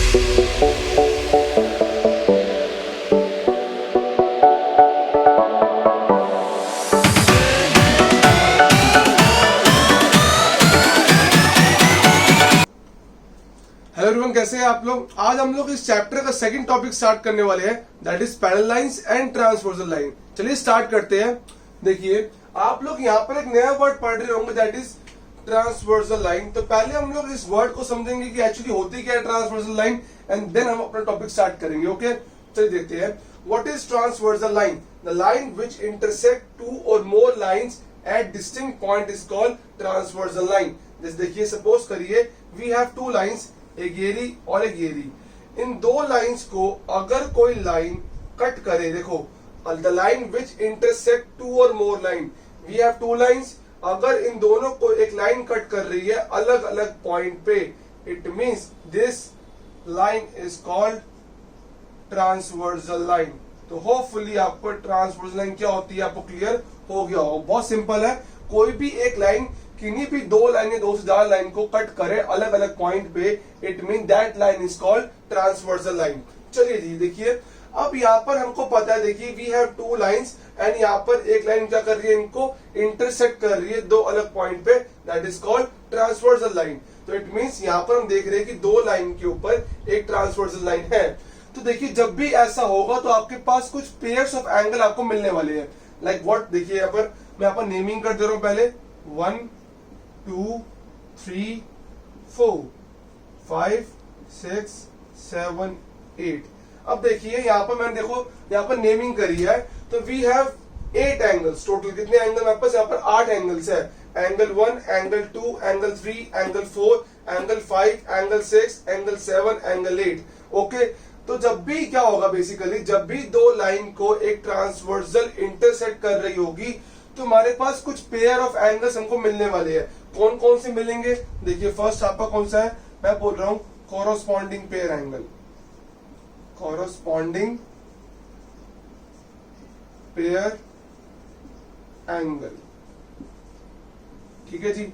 Hello everyone, कैसे हैं आप लोग। आज हम लोग इस चैप्टर का सेकंड टॉपिक स्टार्ट करने वाले हैं, that is parallel lines and transversal line. चलिए स्टार्ट करते हैं। देखिए आप लोग यहाँ पर एक नया वर्ड पढ़ रहे होंगे, दैट इज ट्रांसवर्सल लाइन। तो पहले हम लोग इस वर्ड को समझेंगे कि एक्चुअली होती क्या है ट्रांसवर्सल लाइन, एंड देन हम अपना टॉपिक स्टार्ट करेंगे। ओके, चलिए देखते हैं। What is transversal line? The line which intersect two or more lines at distinct point is called transversal line. जैसे देखिए, सपोज करिए वी हैव टू लाइंस, एक गेरी और एक गेरी। इन दो लाइंस को अगर कोई लाइन कट करे, देखो the line which intersect two or more line, we have two lines, अगर इन दोनों को एक लाइन कट कर रही है अलग अलग पॉइंट पे, it means this line is called transversal line. तो होपफुली आपको ट्रांसवर्सल लाइन क्या होती है आपको क्लियर हो गया हो। बहुत सिंपल है, कोई भी एक लाइन किन्हीं भी दो लाइन या दो से ज्यादा लाइन को कट करे अलग अलग पॉइंट पे, it mean that line is called transversal line. चलिए जी देखिए, अब यहाँ पर हमको पता है, देखिए we have two lines and यहाँ पर एक लाइन क्या कर रही है, इनको इंटरसेक्ट कर रही है दो अलग पॉइंट पे, that is called transversal line. तो इट मींस यहाँ पर हम देख रहे हैं कि दो लाइन के ऊपर एक ट्रांसवर्सल लाइन है। तो देखिए जब भी ऐसा होगा तो आपके पास कुछ पेयर्स ऑफ एंगल आपको मिलने वाले हैं। लाइक व्हाट, देखिए यहाँ पर मैं यहाँ पर नेमिंग कर दे रहा हूं पहले, 1 2 3 4 5 6 7 8। अब देखिए यहाँ पर मैंने देखो यहाँ पर नेमिंग करी है, तो वी हैव 8 एंगल्स टोटल। कितने एंगल मेरे पास? यहाँ पर 8 एंगल्स है। Angle 1, angle 2, angle 3, angle 4, angle 5, angle 6, angle 7, angle 8। Okay, तो जब भी क्या होगा, बेसिकली जब भी दो लाइन को एक ट्रांसवर्सल इंटरसेक्ट कर रही होगी तो हमारे पास कुछ पेयर ऑफ एंगल्स हमको मिलने वाले हैं। कौन कौन से मिलेंगे? देखिए फर्स्ट आपका कौन सा है, मैं बोल रहा हूं corresponding pair angle. Corresponding pair angle, ठीक है जी।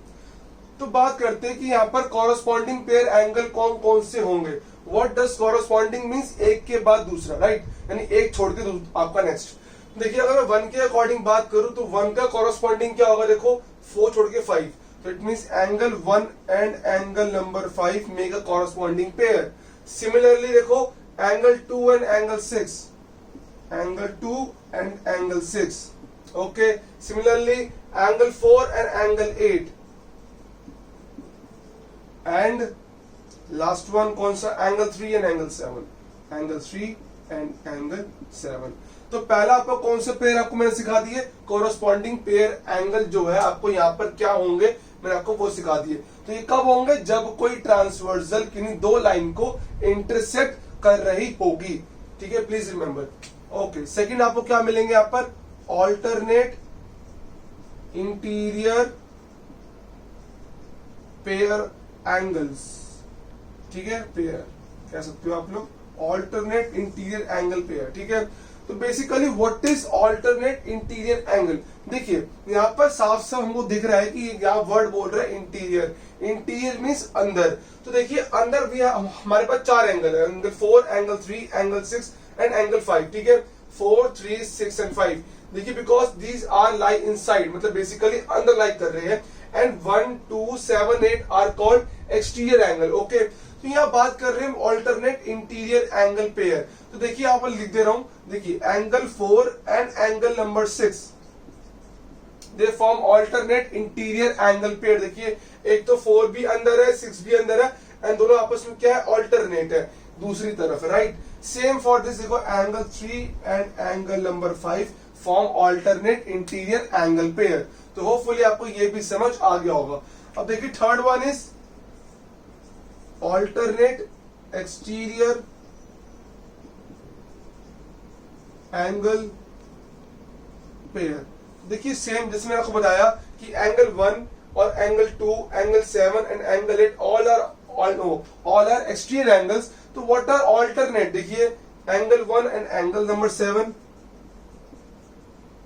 तो बात करते हैं कि यहाँ पर कॉरस्पॉन्डिंग पेयर एंगल कौन कौन से होंगे। What does corresponding means? एक के बाद दूसरा, राइट, यानी एक छोड़ के आपका नेक्स्ट। देखिए अगर मैं 1 के अकॉर्डिंग बात करूं तो 1 का कॉरस्पॉन्डिंग क्या होगा, देखो 4 छोड़ के 5, तो it means angle 1 and angle number 5 make a corresponding pair. Similarly देखो angle 2 and angle 6, angle 2 and angle 6। Okay, similarly angle 4 and angle 8, and last one कौन सा, angle 3 and angle 7, angle 3 and angle 7। तो पहला आपको कौन से pair आपको मैंने सिखा दिए, कोरोस्पॉन्डिंग पेयर एंगल जो है आपको यहाँ पर क्या होंगे मैंने आपको वो सिखा दिए। तो ये कब होंगे, जब कोई ट्रांसवर्सल किन्हीं दो लाइन को इंटरसेक्ट कर रही होगी। ठीक है, प्लीज रिमेंबर। ओके, सेकंड आपको क्या मिलेंगे यहाँ पर, ऑल्टरनेट इंटीरियर पेयर एंगल्स। ठीक है, पेयर कह सकते हो आप लोग, ऑल्टरनेट इंटीरियर एंगल पेयर। ठीक है, तो basically what is alternate interior angle. देखिए यहाँ पर साफ साफ हमको दिख रहा है कि यहाँ वर्ड बोल रहा है इंटीरियर। इंटीरियर मींस अंदर। तो देखिए अंदर भी हमारे पास 4 एंगल है, angle 4, angle 3, angle 6 and angle 5। ठीक है, 4, 3, 6 एंड 5। देखिए because these are lie inside, मतलब बेसिकली अंदर लाई कर रहे हैं। And 1, 2, 7, 8 are called exterior angle. Okay, तो यहाँ बात कर रहे हैं ऑल्टरनेट इंटीरियर एंगल पेयर। तो देखिए यहाँ पर लिख दे रहा हूं, देखिए angle 4 and angle number 6 they form alternate interior angle pair. देखिए एक तो 4 भी अंदर है, 6 भी अंदर है, एंड दोनों आपस में क्या है, ऑल्टरनेट है दूसरी तरफ, राइट। सेम फॉर दिस, देखो angle 3 and angle number 5 form alternate interior angle pair. तो होपफुली आपको ये भी समझ आ गया होगा। अब देखिए third one is alternate exterior angle pair. देखिए सेम जैसे मैंने आपको बताया कि एंगल 1 और angle 2, angle 7 and angle 8 all are exterior angles. तो व्हाट आर ऑल्टरनेट, देखिए angle 1 and angle number 7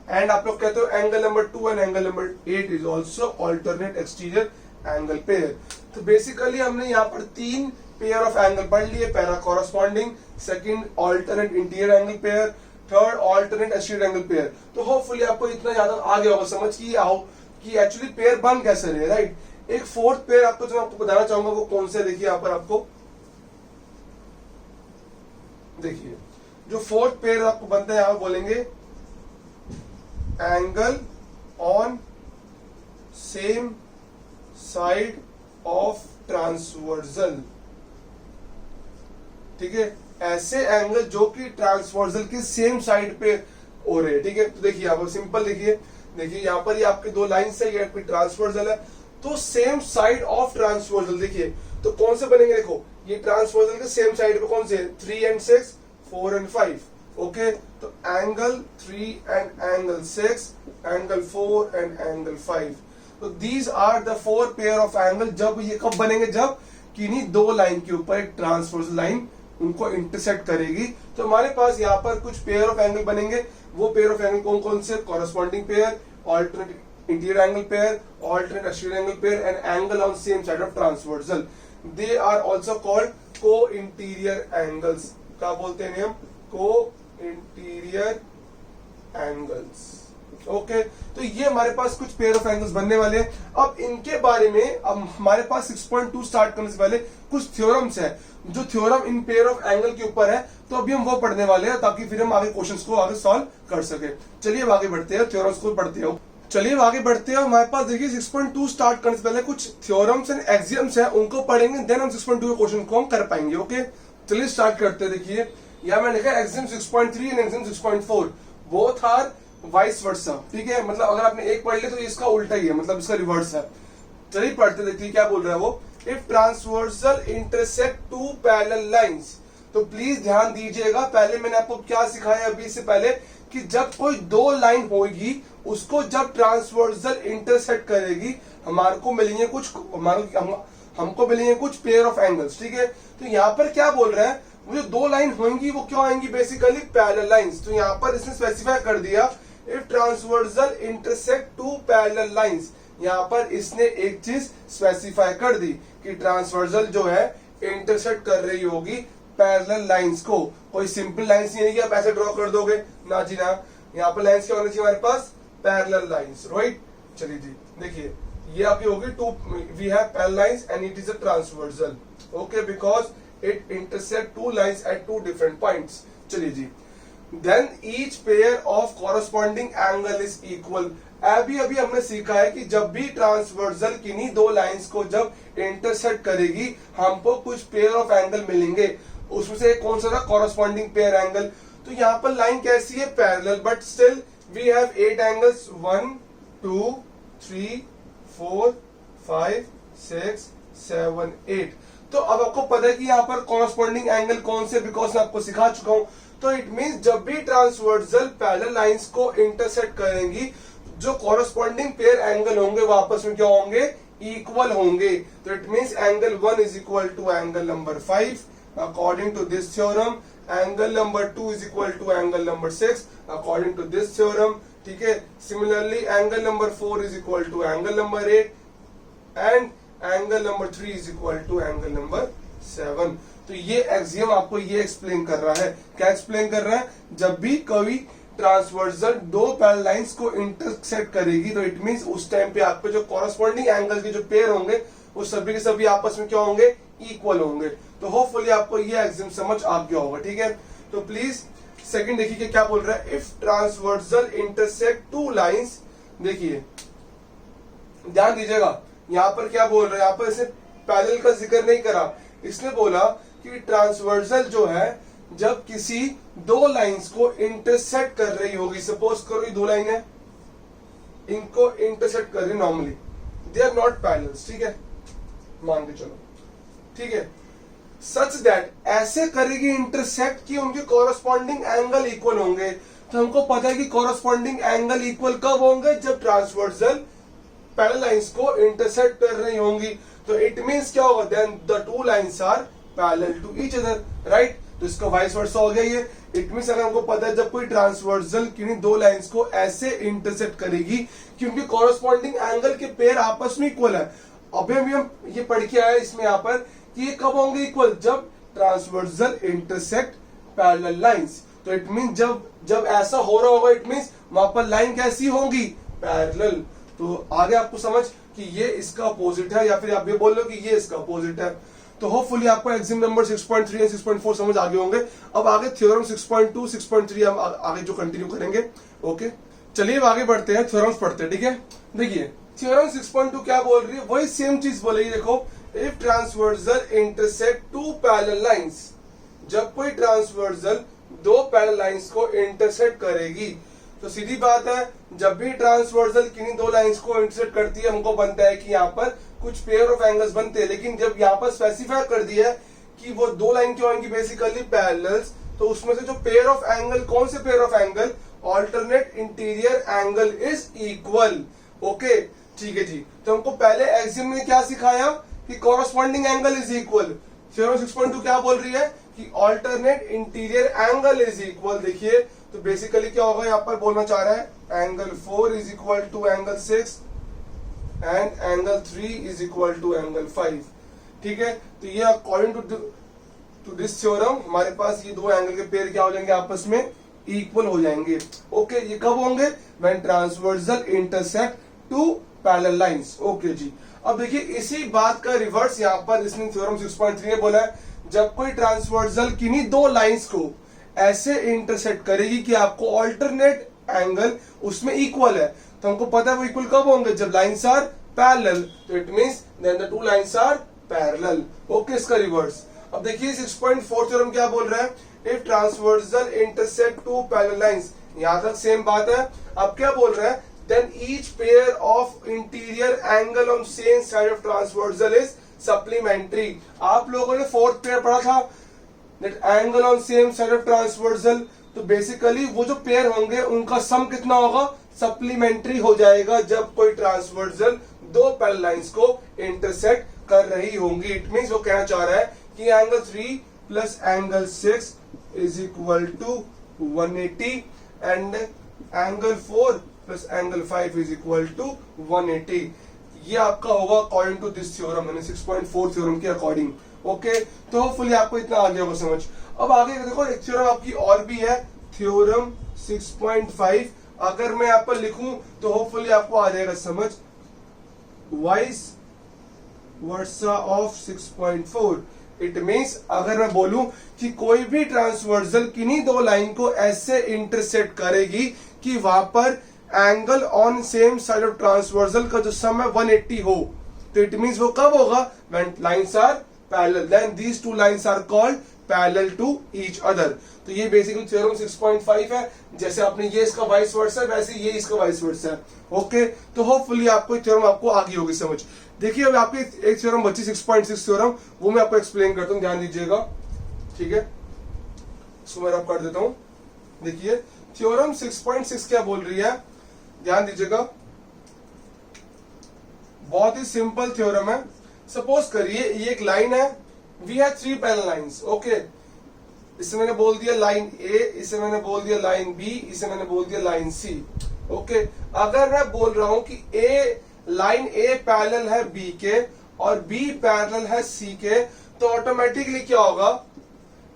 and आप लोग कहते हो angle number 2 and angle number 8 is also alternate exterior angle pair. तो बेसिकली हमने यहाँ पर 3 पेयर ऑफ एंगल पढ़ लिए, para corresponding, second alternate interior angle pair, third alternate exterior angle pair. तो होपफुली आपको इतना ज्यादा आ गया होगा समझ की आओ कि एक्चुअली पेयर बन कैसे रहे, राइट। एक फोर्थ पेयर आपको जो आपको बताना चाहूंगा वो कौन से, देखिए यहां पर आपको देखिए जो फोर्थ पेयर आपको बनता है, यहां बोलेंगे angle on same side of transversal, ठीक है। ऐसे एंगल जो कि ट्रांसवर्सल के सेम साइड पे हो रहे हैं, ठीक है। तो देखिए यहाँ पर सिंपल देखिए यहाँ पर ये आपके दो लाइंस है, ये आपकी ट्रांसवर्सल है, तो सेम साइड ऑफ ट्रांसवर्सल, देखिए तो कौन से बनेंगे, देखो ये ट्रांसवर्सल के सेम साइड पे कौन से, 3 and 6, 4 and 5, ओके। तो angle 3 and angle 6, angle 4 and angle 5, तो these are the 4 pair of angle. जब ये कब बनेंगे, जब किन्हीं दो लाइन के ऊपर एक ट्रांसवर्सल लाइन उनको इंटरसेक्ट करेगी। तो हमारे पास यहाँ पर कुछ पेयर ऑफ एंगल बनेंगे, वो पेयर ऑफ एंगल कौन कौन से, corresponding pair, alternate interior angle pair, alternate exterior angle pair and angle on same side of transversal. They are also called co-interior angles. क्या बोलते हैं हम, को इंटीरियर एंगल्स, ओके। तो ये हमारे पास कुछ पेयर ऑफ एंगल्स बनने वाले हैं। अब इनके बारे में अब हमारे पास 6.2 स्टार्ट करने से पहले कुछ थ्योरम्स है, जो theorem in pair of angle के ऊपर है, तो अभी हम वो पढ़ने वाले हैं ताकि फिर हम आगे क्वेश्चंस को आगे सॉल्व कर सके। चलिए अब आगे बढ़ते हैं, थ्योरम्स को पढ़ते हैं। चलिए अब आगे बढ़ते हैं। हमारे पास देखिए 6.2 स्टार्ट करने से पहले कुछ थ्योरम्स एंड एक्सियम्स है, उनको पढ़ेंगे, देन हम 6.2 के क्वेश्चन को हम कर पाएंगे, ओके। चलिए स्टार्ट करते हैं। देखिए यहाँ मैंने लिखा axiom 6.3 and axiom 6.4 both are vice versa, ठीक है। मतलब अगर आपने एक पढ़ लिया तो इसका उल्टा ही है, मतलब इसका रिवर्स है। चलिए पढ़ते देखिए क्या बोल रहा है वो। If transversal intersect two parallel lines, तो प्लीज ध्यान दीजिएगा, पहले मैंने आपको क्या सिखाया अभी इससे पहले, कि जब कोई दो लाइन होगी उसको जब ट्रांसवर्सल इंटरसेक्ट करेगी हमको मिलेंगे कुछ पेयर ऑफ एंगल्स, ठीक है। तो यहाँ पर क्या बोल रहा है, वो जो दो लाइन होंगी वो क्या आएंगी, बेसिकली पैरेलल लाइंस। तो यहाँ पर इसने स्पेसिफाई कर दिया if transversal intersect two parallel lines, यहाँ पर इसने एक चीज स्पेसिफाई कर दी कि ट्रांसवर्सल जो है इंटरसेक्ट कर रही होगी पैरेलल लाइंस को। कोई सिंपल लाइंस नहीं है कि आप ऐसे ड्रॉ कर दोगे, ना जी ना, यहाँ पर लाइंस क्या होनी चाहिए हमारे पास, पैरेलल लाइंस, राइट। चलिए जी देखिए ये आपकी होगी two, we have parallel lines and it is a transversal, okay, because it intersect two lines at two different points. चलिए जी, then each pair of corresponding angle is equal. अभी हमने सीखा है कि जब भी ट्रांसवर्सल किन्हीं दो लाइंस को जब इंटरसेक्ट करेगी हमको कुछ पेयर ऑफ एंगल मिलेंगे, उसमें से कौन सा था, कॉरस्पॉन्डिंग पेयर एंगल। तो यहाँ पर लाइन कैसी है, parallel, but still we have 8 angles, 1 2 3 4 5 6 7 8। तो अब आपको पता है कि यहाँ पर कॉरस्पॉन्डिंग एंगल कौन से, बिकॉज मैं आपको सिखा चुका हूं। तो इट मींस जब भी ट्रांसवर्सल पैरेलल लाइंस को इंटरसेक्ट करेंगी, जो कॉरस्पॉन्डिंग पेयर एंगल होंगे वो आपस में क्या होंगे, इक्वल होंगे। तो it means angle 1 is equal to angle number 5 according to this theorem, angle number 2 is equal to angle number 6 according to this theorem, ठीक है। Similarly angle number 4 is equal to angle number 8 and angle number 3 is equal to angle number 7। तो ये axiom आपको ये explain कर रहा है, क्या एक्सप्लेन कर रहा है, जब भी कोई ट्रांसवर्सल दो पैरेलल लाइंस को इंटरसेक्ट करेगी तो इट मींस उस टाइम पे आपके जो कॉरस्पॉन्डिंग एंगल के जो पेयर होंगे वो सभी के सभी आपस में क्या होंगे, इक्वल होंगे। तो होपफुली आपको ये एक्सियम समझ आ गया होगा, ठीक है। तो प्लीज सेकंड देखिए क्या बोल रहा है, if transversal intersect two lines, देखिए ध्यान दीजिएगा यहाँ पर क्या बोल रहा है, यहाँ पर इसने पैरेलल का जिक्र नहीं करा, इसने बोला कि ट्रांसवर्सल जो है जब किसी दो लाइंस को इंटरसेक्ट कर रही होगी, सपोज करो ये दो लाइन है, इनको इंटरसेक्ट कर रही, normally they are not parallels, ठीक है, मान के चलो, ठीक है, सच दैट ऐसे करेगी इंटरसेक्ट कि उनके कॉरस्पॉन्डिंग एंगल इक्वल होंगे। तो हमको पता है कि कॉरस्पॉन्डिंग एंगल इक्वल कब होंगे, जब ट्रांसवर्सल पैरेलल लाइंस को इंटरसेक्ट कर रही होंगी। तो इट मींस क्या होगा, then the two lines are parallel to each other, right. तो इसका वाइस वर्सा हो गया ये। इट मींस अगर हमको पता है जब कोई ट्रांसवर्सल किन्हीं दो लाइंस को ऐसे इंटरसेक्ट करेगी क्योंकि कॉरस्पॉन्डिंग एंगल के पेयर आपस में इक्वल है। अभी हम ये पढ़ के आए इसमें यहाँ पर कि ये कब होंगे इक्वल, जब ट्रांसवर्सल इंटरसेक्ट पैरेलल लाइंस। तो इट मीन जब ऐसा हो रहा होगा, इट मीन वहां पर लाइन कैसी होंगी, पैरेलल। तो आगे आपको समझ कि ये इसका अपोजिट है, या फिर आप ये बोल लो कि ये इसका अपोजिट है। तो होपफुली आपको एग्जाम नंबर 6.3 और 6.4 समझ आगे होंगे। अब आगे थ्योरम 6.2 6.3 हम आगे जो कंटिन्यू करेंगे। ओके, चलिए अब आगे बढ़ते हैं, थ्योरम्स पढ़ते हैं। ठीक है, देखिए थ्योरम 6.2 क्या बोल रही है, वही सेम चीज बोलेगी। देखो, if transversal intersect two parallel lines, जब कोई ट्रांसवर्सल दो पैरेलल लाइंस को इंटरसेक्ट करेगी, तो सीधी बात है जब भी ट्रांसवर्सल किन्हीं दो लाइंस को इंटरसेक्ट करती है, हमको बनता है कि यहाँ पर कुछ पेयर ऑफ एंगल्स बनते हैं। लेकिन जब यहाँ पर स्पेसिफाई कर दिया है कि वो दो लाइन क्यों आएंगी, बेसिकली पैरेलल्स, तो उसमें से जो पेयर ऑफ एंगल, कौन से pair of angle, alternate interior angle is equal. Okay, ठीक है जी। तो हमको पहले एग्जाम में क्या सिखाया कि corresponding angle is equal. Theorem 6.2 क्या बोल रही है कि alternate interior angle is equal. देखिए, तो बेसिकली क्या होगा, यहाँ पर बोलना चाह रहा है angle 4 is equal to angle 6 and angle 3 is equal to angle 5। ठीक है, तो ये अकॉर्डिंग टू दिस थ्योरम हमारे पास ये दो एंगल के पेयर क्या हो जाएंगे, आपस में इक्वल हो जाएंगे। ओके, ये कब होंगे, when transversal intersect two parallel lines. Okay जी। अब देखिए इसी बात का रिवर्स यहाँ पर इसने थ्योरम 6.3 में बोला है, जब कोई ट्रांसवर्सल किन्हीं दो लाइंस को ऐसे इंटरसेक्ट करेगी कि आपको ऑल्टरनेट एंगल उसमें इक्वल है। तो हमको पता है वो इक्वल कब होंगे, जब लाइंस आर पैरेलल। तो it means then the two lines are parallel. Okay, इसका रिवर्स। अब देखिए 6.4 थ्योरम क्या बोल रहा है, if transversal intersect two parallel lines, यहां तक सेम बात है। अब क्या बोल रहा है, then each pair of interior angle on same side of transversal is supplementary। आप लोगों ने फोर्थ पेयर पढ़ा था, that angle on same side of transversal। तो बेसिकली वो जो पेयर होंगे उनका सम कितना होगा, सप्लीमेंट्री हो जाएगा जब कोई ट्रांसवर्सल दो पैरेलल लाइंस को इंटरसेक्ट कर रही होंगी। इट मींस वो कहना चाह रहा है कि angle 3 plus angle 6 is equal to 180 and angle 4 plus angle 5 is equal to 180। ये आपका होगा अकॉर्डिंग टू दिस थ्योरम, यानी 6.4 थ्योरम के अकॉर्डिंग। ओके, तो होपफुली आपको इतना आ गया होगा समझ। अब आगे देखो एक थ्योरम आपकी और भी है, थ्योरम 6.5। अगर मैं यहाँ पर लिखूं तो होपफुली आपको आ जाएगा समझ, vice versa of 6.4। It means अगर मैं बोलूं कि कोई भी ट्रांसवर्सल किन्हीं दो लाइन को ऐसे इंटरसेक्ट करेगी कि वहां पर angle on same side of transversal का जो सम है 180 हो, तो इट मींस वो कब होगा, when lines are parallel, then these two lines are called parallel to each other. तो ये बेसिकली थ्योरम 6.5 है। जैसे आपने ये इसका वाइस वर्सा है, वैसे ये इसका वाइस वर्सा है। ओके, तो होपफुली आपको थ्योरम आपको आगे होगी समझ। देखिए अब आपकी एक थ्योरम बची 6.6 थ्योरम, वो मैं आपको एक्सप्लेन करता हूं, ध्यान दीजिएगा। ठीक है, इसको मैं रब कर देता हूं। देखिए थ्योरम 6.6 क्या बोल रही है, ध्यान दीजिएगा। बहुत ही सिंपल थ्योरम है। सपोज करिए ये एक लाइन है, we have 3 parallel lines. Okay, इसे मैंने बोल दिया लाइन ए, इसे मैंने बोल दिया लाइन बी, इसे मैंने बोल दिया लाइन सी। ओके, अगर मैं बोल रहा हूं कि ए लाइन ए पैरेलल है बी के और बी पैरेलल है सी के, तो ऑटोमेटिकली क्या होगा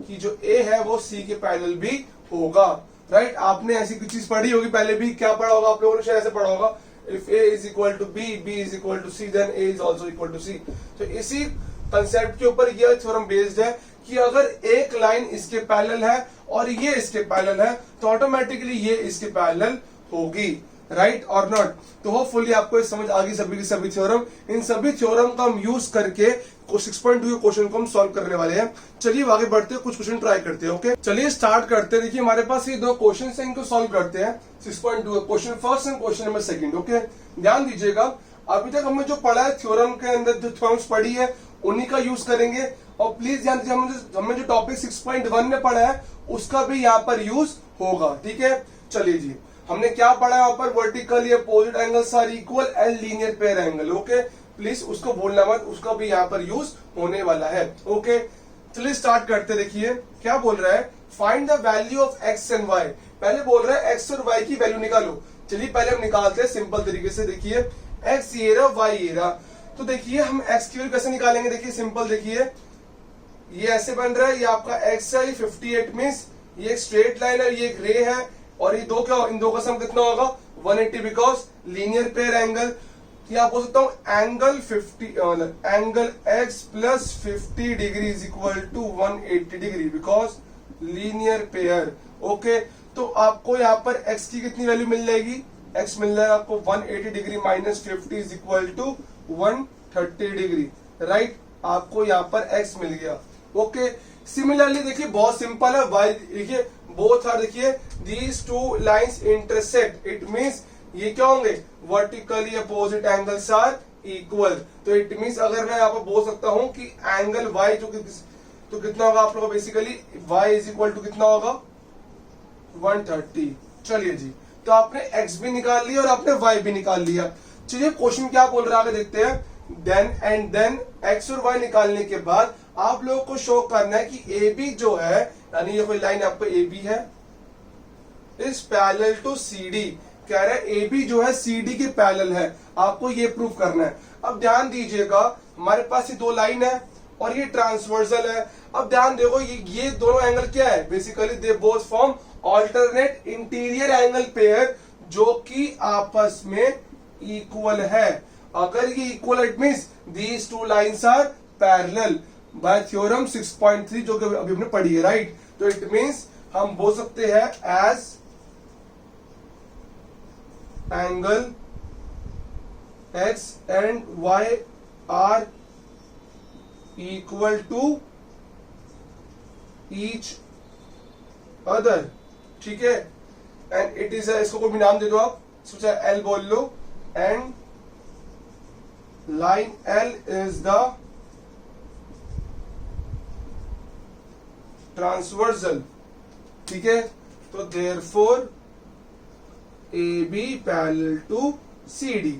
कि जो ए है वो सी के पैरेलल भी होगा। राइट, आपने ऐसी कुछ चीज पढ़ी होगी पहले भी, क्या पढ़ा होगा आप लोगों ने, शायद ऐसे पढ़ा होगा, if A is equal to B, B is equal to C, then A is also equal to C. तो इसी कंसेप्ट के ऊपर यह थ्योरम बेस्ड है कि अगर एक लाइन इसके पैरेलल है और ये इसके पैरेलल है, तो ऑटोमेटिकली ये इसके पैरेलल होगी। राइट और नॉट। तो होपफुली आपको ये समझ आ गई सभी की सभी थ्योरम। इन सभी थ्योरम का हम यूज करके 6.2 के क्वेश्चन को हम सॉल्व करने वाले हैं। चलिए आगे बढ़ते हैं, कुछ क्वेश्चन ट्राई करते हैं। ओके, चलिए स्टार्ट करते हैं। देखिए हमारे पास ये दो क्वेश्चन है, इनको सॉल्व करते हैं। 6.2 question first and question number second. Okay, ध्यान दीजिएगा, अभी तक हमने जो पढ़ा है थ्योरम के अंदर, जो थ्योरम्स पढ़ी है उन्हीं का यूज करेंगे। और प्लीज ध्यान दीजिए, हमने जो टॉपिक 6.1 में पढ़ा है उसका भी यहाँ पर यूज होगा। ठीक है, चलिए जी, हमने क्या पढ़ा है वहां पर, vertically opposite angles are equal and linear pair angle. Okay, please उसको भूलना मत, उसका भी यहाँ पर यूज होने वाला है। ओके, चलिए स्टार्ट करते। देखिए क्या बोल रहा है, find the value of x and y. पहले बोल रहा है एक्स और वाई की वैल्यू निकालो। चलिए पहले हम निकालते हैं सिंपल तरीके से। देखिए एक्स ये रहा, वाई ये रहा। तो देखिए हम एक्स की वैल्यू कैसे निकालेंगे, देखिए सिंपल। देखिए ये ऐसे बन रहा है, ये आपका x है, ये 58 मीन्स ये एक स्ट्रेट लाइन है, ये एक रे है, और ये दो क्या, इन दो का सम कितना होगा 180 बिकॉज लीनियर पेयर एंगल। ये आप बोल सकता हूं angle 50 angle x plus 50 degree is equal to 180 degree because linear pair. Okay, तो आपको यहाँ पर x की कितनी वैल्यू मिल जाएगी, x मिल जाएगा आपको 180 degree minus 50 is equal to 130 degree, right. आपको यहाँ पर x मिल गया। ओके, सिमिलरली देखिए बहुत सिंपल है, y देखिए बोथ आर, देखिए these two lines intersect, it means ये क्या होंगे vertically opposite angles are equal. तो इट मींस अगर मैं यहाँ पर बोल सकता हूं कि एंगल y जो तो कितना होगा आप लोगों को, basically y is equal to कितना होगा 130। चलिए जी, तो आपने x भी निकाल लिया और आपने y भी निकाल लिया। चलिए क्वेश्चन क्या बोल रहा है आगे देखते हैं। देन x और y निकालने के बाद आप लोगों को शो करना है कि AB जो है, यानी ये कोई लाइन आपको AB है, इज पैरेलल टू CD। कह रहा है AB जो है CD के पैरेलल है, आपको ये प्रूव करना है। अब ध्यान दीजिएगा, हमारे पास ये दो लाइन है और ये ट्रांसवर्सल है। अब ध्यान देखो, ये दोनों एंगल क्या है, basically they both form alternate interior angle pair जो कि आपस में इक्वल है। अगर ये equal, it means these two lines are parallel by theorem 6.3 जो कि अभी हमने पढ़ी है, राइट। तो इट मींस हम बोल सकते हैं as angle x and y are equal to each other, ठीक है। एंड इट इज, इसको कोई भी नाम दे दो आप, सोचा L बोल लो, and line L is the transversal, ठीक है। तो therefore AB parallel to CD।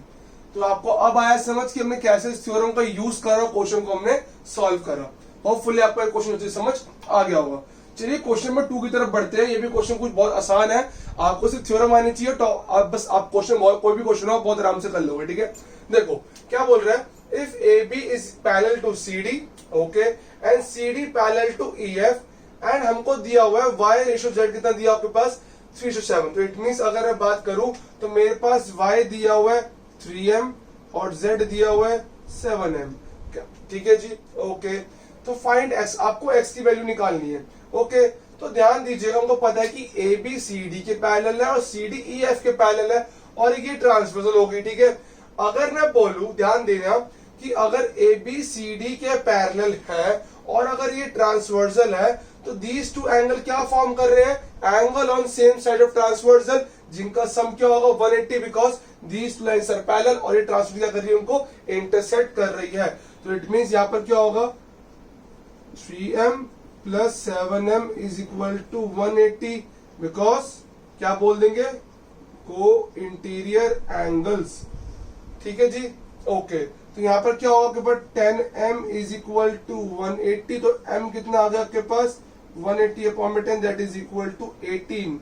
तो आपको अब आया समझ कि हमने कैसे इस थ्योरम का यूज करा, क्वेश्चन को हमने सॉल्व करा। होपफुली आपको क्वेश्चन समझ आ गया होगा। चलिए क्वेश्चन नंबर 2 की तरफ बढ़ते हैं। ये भी क्वेश्चन कुछ बहुत आसान है, आपको सिर्फ थ्योरम आनी चाहिए, तो आप बस आप क्वेश्चन कोई भी क्वेश्चन हो बहुत आराम से कर लोगे, ठीक है। देखो क्या बोल रहा है, इफ AB is parallel to CD, okay, and CD parallel to EF, and हमको दिया हुआ है y रेशो z कितना दिया आपके पास 3:7। तो इट मींस अगर मैं बात करूं तो मेरे पास y दिया हुआ है 3m और z दिया हुआ है 7m, ठीक है जी। ओके, तो फाइंड x, आपको x की वैल्यू निकालनी है। ओके, तो ध्यान दीजिएगा, हमको पता है कि AB CD के पैरेलल है और CD EF के पैरेलल है और ये ट्रांसवर्सल होगी, ठीक है। अगर मैं बोलूं, ध्यान देना कि अगर AB CD के पैरेलल है और अगर ये ट्रांसवर्सल है, तो दीज टू एंगल क्या फॉर्म कर रहे हैं, angle on same side of transversal, जिनका सम क्या होगा 180 because these two lines are parallel, और ये ट्रांसवर्सल क्या कर रही है, उनको इंटरसेक्ट कर रही है। तो इट मींस यहां पर क्या होगा 3m plus 7m is equal to 180 because क्या बोल देंगे, को इंटीरियर एंगल्स, ठीक है जी। ओके, तो यहां पर क्या होगा आपके पास 10m इज इक्वल टू 180, तो m कितना आ गया आपके पास 180 upon 10 that is equal to 18।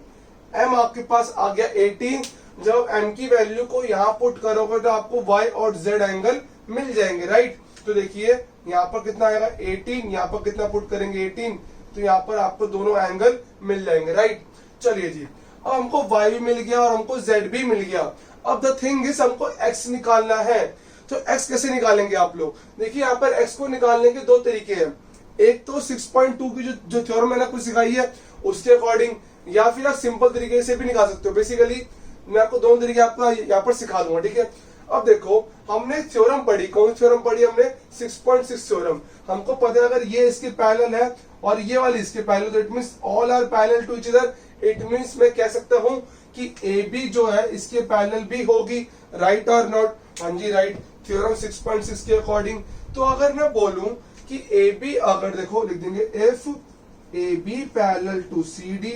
m आपके पास आ गया 18। जब m की वैल्यू को यहां पुट करोगे तो आपको y और z एंगल मिल जाएंगे, राइट। तो देखिए यहाँ पर कितना आएगा 18, यहाँ पर कितना पुट करेंगे 18, तो यहाँ पर आपको दोनों एंगल मिल जाएंगे, राइट। चलिए जी, अब हमको y भी मिल गया और हमको z भी मिल गया। अब द थिंग इज हमको x निकालना है। तो x कैसे निकालेंगे आप लोग, देखिए यहाँ पर x को निकालने के दो तरीके हैं। एक तो 6.2 की जो थ्योरम मैंने आपको सिखाई है उसके अकॉर्डिंग, या फिर आप सिंपल तरीके से भी निकाल सकते हो। बेसिकली मैं आपको दोनों तरीके आपको यहाँ पर सिखा दूंगा, ठीक है। अब देखो, हमने थ्योरम पढ़ी, कौन सी थ्योरम पढ़ी हमने 6.6 थ्योरम। हमको पता है अगर ये इसके पैरेलल है और ये वाली इसके पैरेलल, तो it means all are parallel to each other. It means मैं कह सकता हूं कि AB जो है इसके पैरेलल भी होगी, राइट और नॉट। हाँ जी राइट, थ्योरम 6.6 के अकॉर्डिंग। तो अगर मैं बोलूं कि AB, अगर देखो लिख देंगे if AB parallel to CD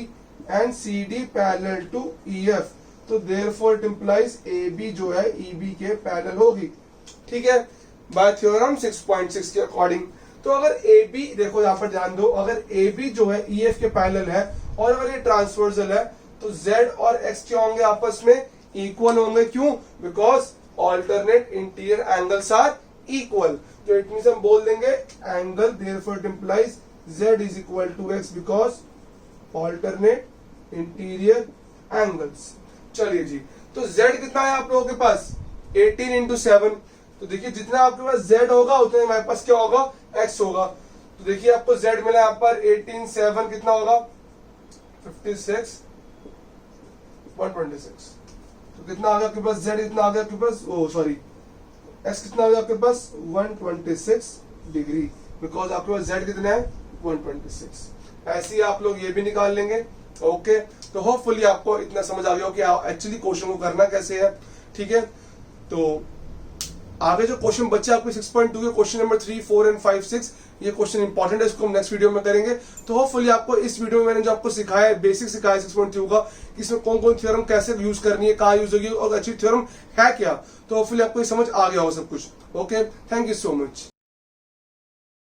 and CD parallel to EF, तो देयरफॉर इट इंप्लाइज AB जो है EB के पैरेलल होगी, ठीक है, बाय थ्योरम 6.6 के अकॉर्डिंग। तो अगर AB, देखो यहां पर ध्यान दो, अगर AB जो है EF के पैरेलल है और अगर ये ट्रांसवर्सल है, तो Z और X क्या होंगे, आपस में इक्वल होंगे। क्यों, because alternate interior angles are equal. तो इट मींस हम बोल देंगे angle, therefore it implies z is equal to x because alternate interior angles. चलिए जी, तो z कितना है आप लोगों के पास 18 इंटू 7। तो देखिए जितना आपके पास z होगा उतना हमारे पास क्या होगा x होगा। तो देखिए आपको z मिला यहाँ पर 18 7 कितना होगा 56 126। तो कितना आ गया आपके पास z, कितना आ गया आपके पास, ओ सॉरी x कितना आ गया आपके पास 126 डिग्री, बिकॉज आपके पास z कितना है 126। ऐसे ही आप लोग ये भी निकाल लेंगे। ओके, तो होपफुली आपको इतना समझ आ गया हो कि एक्चुअली क्वेश्चन को करना कैसे है। ठीक है, तो आगे जो क्वेश्चन बच्चे आपके 6.2 के क्वेश्चन नंबर 3, 4 एंड 5, 6, ये क्वेश्चन इंपॉर्टेंट है, इसको हम नेक्स्ट वीडियो में करेंगे। तो होपफुली आपको इस वीडियो में मैंने जो आपको सिखाया है, बेसिक सिखाया 6.2 का, कि इसमें कौन कौन थ्योरम कैसे यूज करनी है, कहाँ यूज होगी और अच्छी थ्योरम है क्या, तो होपफुली आपको ये समझ आ गया हो सब कुछ। Okay, thank you so much.